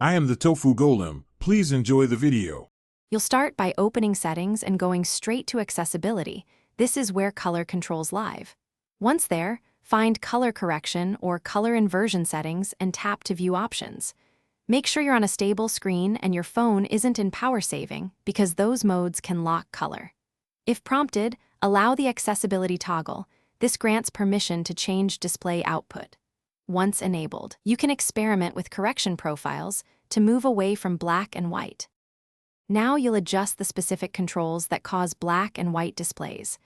I am the Tofu Golem. Please enjoy the video. You'll start by opening Settings and going straight to Accessibility. This is where color controls live. Once there, find Color Correction or Color Inversion Settings and tap to view options. Make sure you're on a stable screen and your phone isn't in power saving because those modes can lock color. If prompted, allow the accessibility toggle. This grants permission to change display output. Once enabled, you can experiment with correction profiles to move away from black and white. Now you'll adjust the specific controls that cause black and white displays.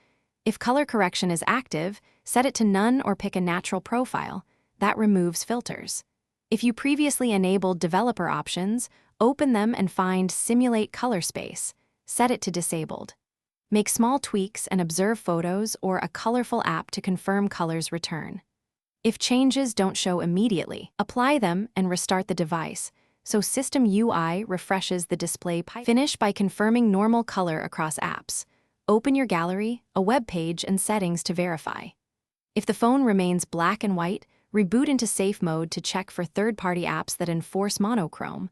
If color correction is active, set it to none or pick a natural profile. That removes filters. If you previously enabled developer options, open them and find Simulate Color Space. Set it to disabled. Make small tweaks and observe photos or a colorful app to confirm colors return. If changes don't show immediately, apply them and restart the device, so System UI refreshes the display. Finish by confirming normal color across apps. Open your gallery, a web page, and settings to verify. If the phone remains black and white, reboot into safe mode to check for third-party apps that enforce monochrome.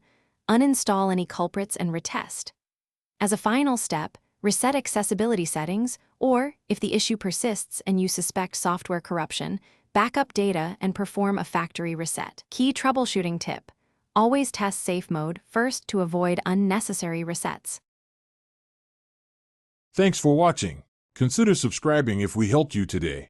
Uninstall any culprits and retest. As a final step, reset accessibility settings, or, if the issue persists and you suspect software corruption, backup data and perform a factory reset. Key troubleshooting tip: always test safe mode first to avoid unnecessary resets. Thanks for watching. Consider subscribing if we helped you today.